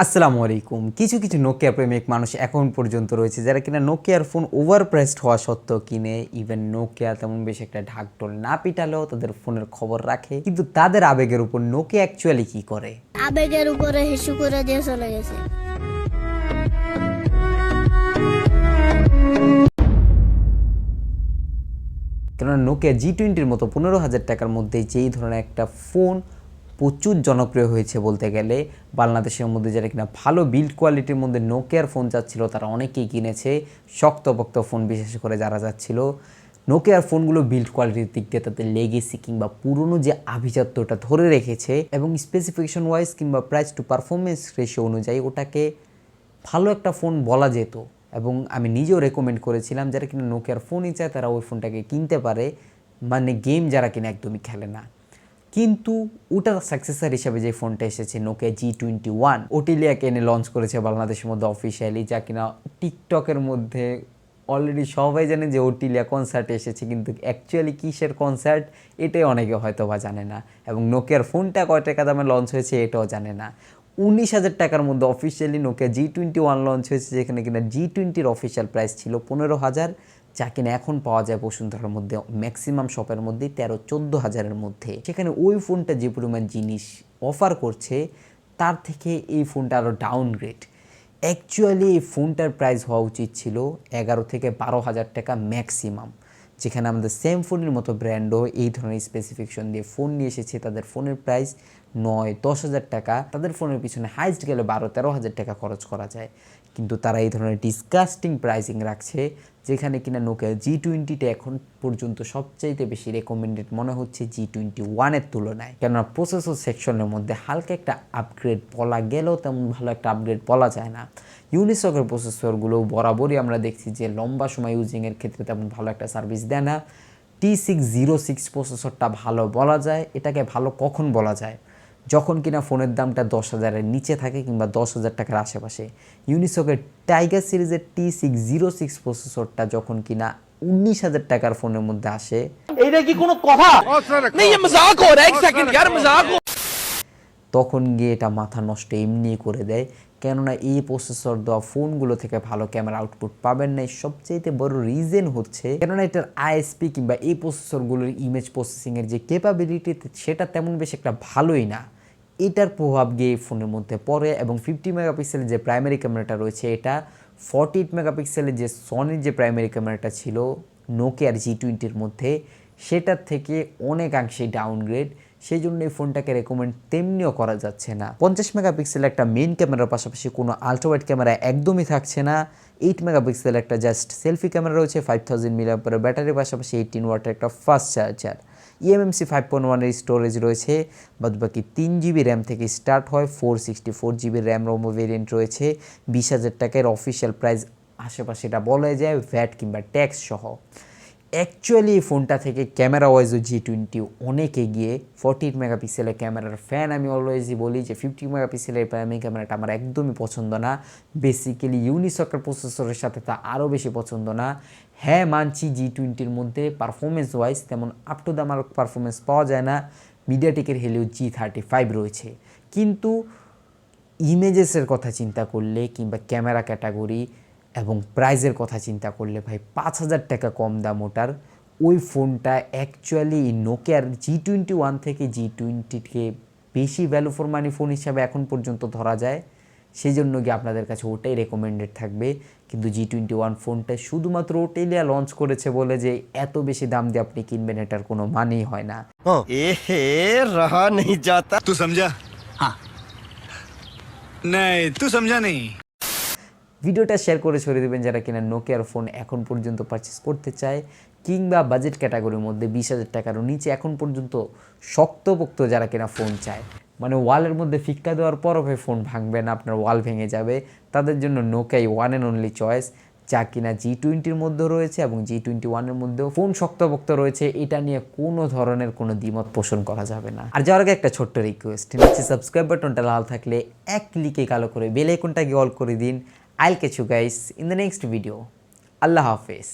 আসসালামু আলাইকুম। কিছু কিছু নোকিয়া প্রেমিক মানুষ এখন পর্যন্ত রয়েছে যারা কিনা নোকিয়ার ফোন ওভারপ্রাইসড হওয়া সত্ত্বেও কিনে। ইভেন নোকিয়া তেমন বেশি একটা ঢাকঢোল না পিটালেও তাদের ফোনের খবর রাখে, কিন্তু তাদের আবেগের উপর নোকিয়া অ্যাকচুয়ালি কি করে? আবেগের উপরে হিসু করে দিয়ে চলে গেছে। কেননা নোকিয়া G20-র মতো 15,000 টাকার মধ্যে যেই ধরনের একটা ফোন প্রচুর জনপ্রিয় হয়েছে বলতে গেলে, বাংলাদেশের মধ্যে যারা কিনা ভালো বিল্ড কোয়ালিটির মধ্যে নোকিয়ার ফোন যাচ্ছিল তারা অনেকেই কিনেছে। শক্তপোক্ত ফোন বিশেষ করে যারা যাচ্ছিল, নোকিয়ার ফোনগুলো বিল্ড কোয়ালিটির দিক দিয়ে তাদের লেগেসি কিংবা পুরনো যে আভিজাত্যটা ধরে রেখেছে এবং স্পেসিফিকেশন ওয়াইজ কিংবা প্রাইস টু পারফরমেন্স রেশিও অনুযায়ী ওটাকে ভালো একটা ফোন বলা যেত। এবং আমি নিজেও রেকমেন্ড করেছিলাম যারা কিনা নোকিয়ার ফোনই চায় তারা ওই ফোনটাকে কিনতে পারে, মানে গেম যারা কিনা একদমই খেলে না। কিন্তু ওটার সাকসেসার হিসাবে যে ফোনটা এসেছে নোকিয়া G21, ওটিলিয়াকে এনে লঞ্চ করেছে বাংলাদেশের মধ্যে অফিসিয়ালি, যা কিনা টিকটকের মধ্যে অলরেডি সবাই জানে যে ওটিলিয়া কনসার্টে এসেছে, কিন্তু অ্যাকচুয়ালি কিসের কনসার্ট এটাই অনেকে হয়তো বা জানে না। এবং নোকিয়ার ফোনটা কয় টাকা দামে লঞ্চ হয়েছে এটাও জানে না। 19,000 টাকার মধ্যে অফিসিয়ালি নোকিয়া G21 লঞ্চ হয়েছে, যেখানে কিনা G20-র অফিসিয়াল প্রাইস ছিল 15,000, যা কিনা এখন পাওয়া যায় বসুন্ধরার মধ্যে ম্যাক্সিমাম শপের মধ্যে 13-14,000-এর মধ্যে। সেখানে ওই ফোনটা যে পরিমাণ জিনিস অফার করছে তার থেকে এই ফোনটা আরও ডাউনগ্রেড। অ্যাকচুয়ালি এই ফোনটার প্রাইস হওয়া উচিত ছিল 11,000-12,000 টাকা ম্যাক্সিমাম, যেখানে আমাদের সেম ফোনের মতো ব্র্যান্ডও এই ধরনের স্পেসিফিকেশন দিয়ে ফোন নিয়ে এসেছে। তাদের ফোনের প্রাইস 9-10,000 টাকা, তাদের ফোনের পিছনে হাইস্ট গেলে 12-13,000 টাকা খরচ করা যায়। কিন্তু তারা এই ধরনের ডিসকাস্টিং প্রাইসিং রাখছে, যেখানে কিনা নোকিয়া G20টা এখন পর্যন্ত সবচাইতে বেশি রেকমেন্ডেড মনে হচ্ছে G21-এর তুলনায়। কেননা প্রসেসর সেকশনের মধ্যে হালকা একটা আপগ্রেড বলা গেলেও তেমন ভালো একটা আপগ্রেড বলা যায় না। ইউনিসকের প্রসেসরগুলো বরাবরই আমরা দেখছি যে লম্বা সময় ইউজিংয়ের ক্ষেত্রে তেমন ভালো একটা সার্ভিস দেয় না। T606 প্রসেসরটা ভালো বলা যায়। এটাকে ভালো কখন বলা যায়? যখন কিনা ফোনের দামটা 10,000-এর নিচে থাকে কিংবা 10,000 টাকার আশেপাশে। ইউনিসকের টাইগার সিরিজের T606 প্রসেসরটা যখন কিনা 19,000 টাকার ফোনের মধ্যে আসে, এইটা কি কোনো কথা? नहीं ये मजाक हो रहा है, एक सेकंड यार मजाक हो। তখন গিয়ে এটা মাথা নষ্ট এমনি করে দেয়। কেননা এই প্রসেসর দেওয়া ফোনগুলো থেকে ভালো ক্যামেরা আউটপুট পাবেন না। সবচেয়ে বড় রিজন হচ্ছে কেননা এটার আইএসপি কিংবা এই প্রসেসরগুলোর ইমেজ প্রসেসিংয়ের যে ক্যাপাবিলিটি সেটা তেমন বেশি একটা ভালোই না। এটার প্রভাব গিয়ে এই ফোনের মধ্যে পড়ে। এবং 50 মেগাপিক্সেলের যে প্রাইমারি ক্যামেরাটা রয়েছে, এটা 48 মেগাপিক্সেলের যে সনির যে প্রাইমারি ক্যামেরাটা ছিল নোকিয়ার G20-র মধ্যে, সেটার থেকে অনেকাংশেই ডাউনগ্রেড। সেই জন্য এই ফোনটাকে রেকমেন্ড তেমনিও করা যাচ্ছে না। 50 মেগাপিক্সেলের একটা মেইন ক্যামেরার পাশাপাশি কোনো আলট্রাওয়াইড ক্যামেরা একদমই থাকছে না। 8 মেগাপিক্সেলের একটা জাস্ট সেলফি ক্যামেরা রয়েছে, 5000 মিলিঅ্যাম্পিয়ারের ব্যাটারির পাশাপাশি 18 ওয়াটের একটা ফাস্ট চার্জার। eMMC 5.1-এর স্টোরেজ রয়েছে, বাদবাকি 3 জিবি র্যাম থেকে স্টার্ট হয়। 464 জিবি র্যাম রোম ভেরিয়েন্ট রয়েছে। 20,000 টাকার অফিসিয়াল প্রাইস আশেপাশে এটা বলা যায় ভ্যাট কিংবা ট্যাক্স সহ। অ্যাকচুয়ালি এই ফোনটা থেকে ক্যামেরা ওয়াইজও G20 অনেক এগিয়ে। 48 মেগাপিক্সেলের ক্যামেরার ফ্যান আমি অলওয়েজই বলি যে 50 মেগাপিক্সেলের প্রাইমারি ক্যামেরাটা আমার একদমই পছন্দ না। বেসিক্যালি ইউনিসকের প্রসেসরের সাথে তা আরও বেশি পছন্দ না। হ্যাঁ মানছি G20-র মধ্যে পারফরমেন্স ওয়াইজ তেমন up to the mark performance পাওয়া যায় না। মিডিয়াটেকের হেলিও G35 রয়েছে, কিন্তু ইমেজেসের কথা চিন্তা করলে কিংবা ক্যামেরা ক্যাটাগরি এবং প্রাইজের কথা চিন্তা করলে ভাই 5,000 টাকা কম দাম ওটার। ওই ফোনটা অ্যাকচুয়ালি নোকিয়ার G21 থেকে G20-কে বেশি ভ্যালু ফর মানি ফোন হিসাবে এখন পর্যন্ত ধরা যায়। সেই জন্য কি আপনাদের কাছে ওটাই রেকমেন্ডেড থাকবে। কিন্তু G21 ফোনটা শুধুমাত্র ওটেলিয়া লঞ্চ করেছে বলে যে এত বেশি দাম দিয়ে আপনি কিনবেন এটার কোনো মানেই হয় না। এহে রহা नहीं जाता। तू समझा? हाँ नहीं तू समझा नहीं। ভিডিওটা শেয়ার করে ছড়িয়ে দেবেন যারা কিনা নোকিয়ার ফোন এখন পর্যন্ত পারচেস করতে চায় কিংবা বাজেট ক্যাটাগরির মধ্যে 20,000 টাকারও নিচে এখন পর্যন্ত শক্তপোক্ত যারা কিনা ফোন চায়, মানে ওয়ালের মধ্যে ফিক্কা দেওয়ার পরও ভাই ফোন ভাঙবে না, আপনার ওয়াল ভেঙে যাবে, তাদের জন্য Nokia one and only choice, যা কিনা G20-র মধ্যেও রয়েছে এবং G21-এর মধ্যেও ফোন শক্তপোক্ত রয়েছে। এটা নিয়ে কোনো ধরনের কোনো দ্বিমত পোষণ করা যাবে না। আর যাওয়ার আগে একটা ছোট্ট রিকোয়েস্ট, নিচে সাবস্ক্রাইব বাটনটা লাল থাকলে এক ক্লিকে কালো করে বেল আইকনটাকে অল করে দিন। I'll catch you guys in the next video. Allah Hafiz.